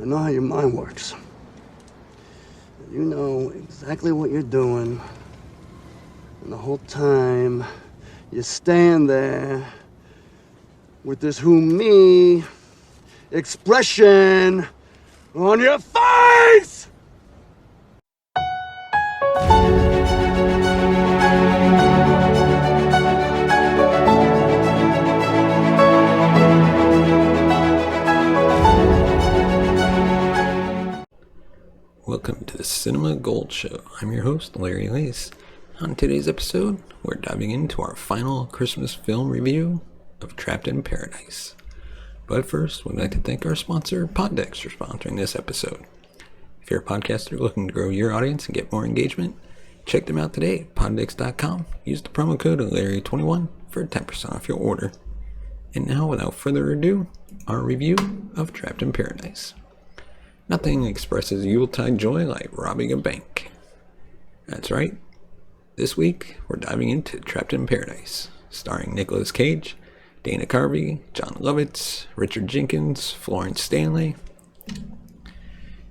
I know how your mind works. You know exactly what you're doing. And the whole time, you stand there with this who me expression on your face! Welcome to the Cinema Gold Show. I'm your host, Larry Lace. On today's episode, we're diving into our final Christmas film review of Trapped in Paradise. But first, we'd like to thank our sponsor, Poddex, for sponsoring this episode. If you're a podcaster looking to grow your audience and get more engagement, check them out today at poddex.com. Use the promo code Larry21 for 10% off your order. And now, without further ado, our review of Trapped in Paradise. Nothing expresses Yuletide joy like robbing a bank. That's right. This week, we're diving into Trapped in Paradise, starring Nicolas Cage, Dana Carvey, Jon Lovitz, Richard Jenkins, Florence Stanley.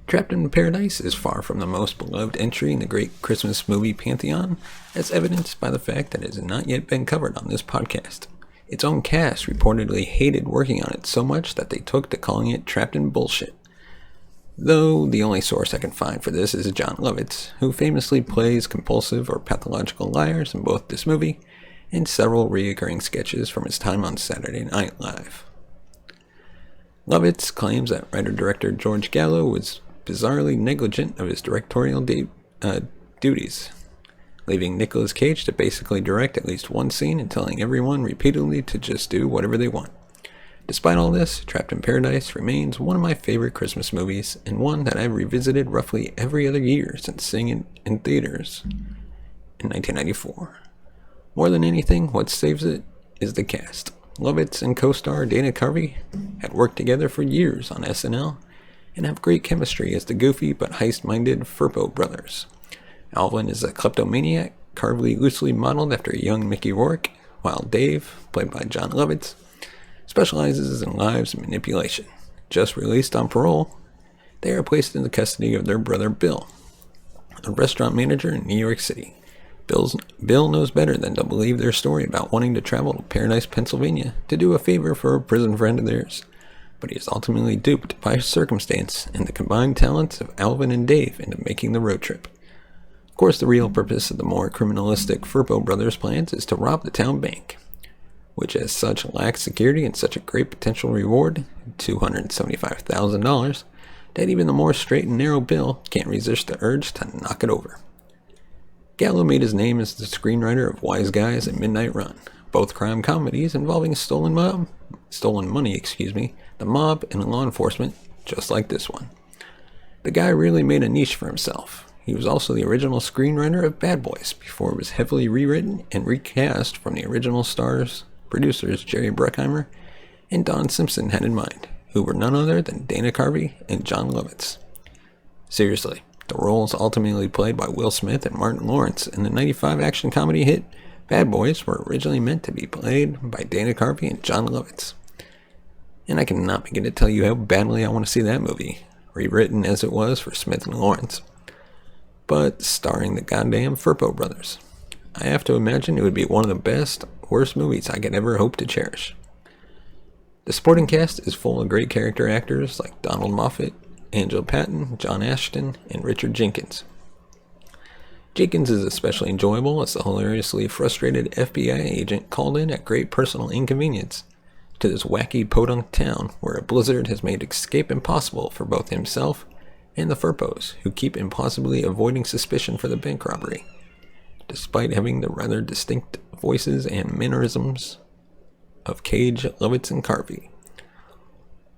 Trapped in Paradise is far from the most beloved entry in the great Christmas movie pantheon, as evidenced by the fact that it has not yet been covered on this podcast. Its own cast reportedly hated working on it so much that they took to calling it Trapped in Bullshit. Though the only source I can find for this is Jon Lovitz, who famously plays compulsive or pathological liars in both this movie and several recurring sketches from his time on Saturday Night Live. Lovitz claims that writer-director George Gallo was bizarrely negligent of his directorial duties, leaving Nicolas Cage to basically direct at least one scene and telling everyone repeatedly to just do whatever they want. Despite all this, Trapped in Paradise remains one of my favorite Christmas movies, and one that I've revisited roughly every other year since seeing it in theaters in 1994. More than anything, what saves it is the cast. Lovitz and co-star Dana Carvey had worked together for years on SNL, and have great chemistry as the goofy but heist-minded Firpo brothers. Alvin is a kleptomaniac, Carvey loosely modeled after a young Mickey Rourke, while Dave, played by Jon Lovitz, specializes in lies and manipulation. Just released on parole, they are placed in the custody of their brother Bill, a restaurant manager in New York City. Bill knows better than to believe their story about wanting to travel to Paradise, Pennsylvania to do a favor for a prison friend of theirs, but he is ultimately duped by circumstance and the combined talents of Alvin and Dave into making the road trip. Of course, the real purpose of the more criminalistic Firpo brothers' plans is to rob the town bank, which as such lacks security and such a great potential reward, $275,000, that even the more straight and narrow Bill can't resist the urge to knock it over. Gallo made his name as the screenwriter of Wise Guys and Midnight Run, both crime comedies involving stolen money, the mob and law enforcement, just like this one. The guy really made a niche for himself. He was also the original screenwriter of Bad Boys before it was heavily rewritten and recast from the original producers Jerry Bruckheimer and Don Simpson had in mind, who were none other than Dana Carvey and Jon Lovitz. Seriously, the roles ultimately played by Will Smith and Martin Lawrence in the 95 action comedy hit Bad Boys were originally meant to be played by Dana Carvey and Jon Lovitz. And I cannot begin to tell you how badly I want to see that movie, rewritten as it was for Smith and Lawrence, but starring the goddamn Firpo brothers. I have to imagine it would be one of the best, worst movies I could ever hope to cherish. The supporting cast is full of great character actors like Donald Moffat, Angela Patton, John Ashton, and Richard Jenkins. Jenkins is especially enjoyable as the hilariously frustrated FBI agent called in at great personal inconvenience to this wacky podunk town where a blizzard has made escape impossible for both himself and the Firpos, who keep impossibly avoiding suspicion for the bank robbery, despite having the rather distinct voices and mannerisms of Cage, Lovitz, and Carvey,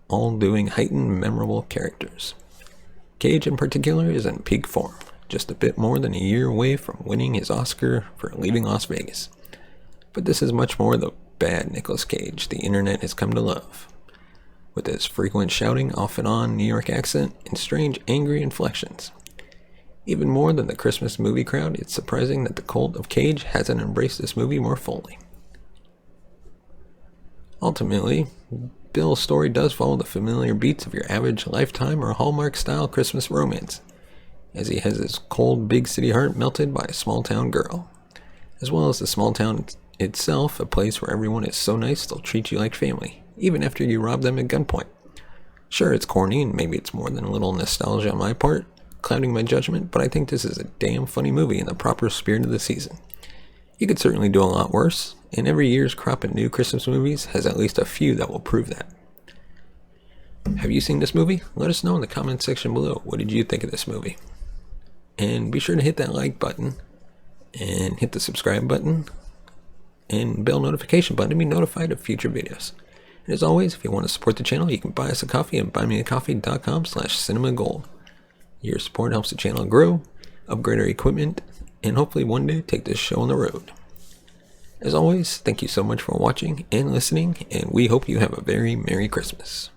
all doing heightened, memorable characters. Cage in particular is in peak form, just a bit more than a year away from winning his Oscar for Leaving Las Vegas. But this is much more the bad Nicolas Cage the internet has come to love, with his frequent shouting off and on New York accent and strange angry inflections. Even more than the Christmas movie crowd, it's surprising that the cult of Cage hasn't embraced this movie more fully. Ultimately, Bill's story does follow the familiar beats of your average Lifetime or Hallmark-style Christmas romance, as he has his cold big city heart melted by a small town girl, as well as the small town itself, a place where everyone is so nice they'll treat you like family, even after you rob them at gunpoint. Sure, it's corny and maybe it's more than a little nostalgia on my part, clouding my judgment, but I think this is a damn funny movie in the proper spirit of the season. You could certainly do a lot worse, and every year's crop of new Christmas movies has at least a few that will prove that. Have you seen this movie? Let us know in the comments section below. What did you think of this movie? And be sure to hit that like button, and hit the subscribe button, and bell notification button to be notified of future videos. And as always, if you want to support the channel, you can buy us a coffee at buymeacoffee.com/cinemagold. Your support helps the channel grow, upgrade our equipment, and hopefully one day take this show on the road. As always, thank you so much for watching and listening, and we hope you have a very Merry Christmas.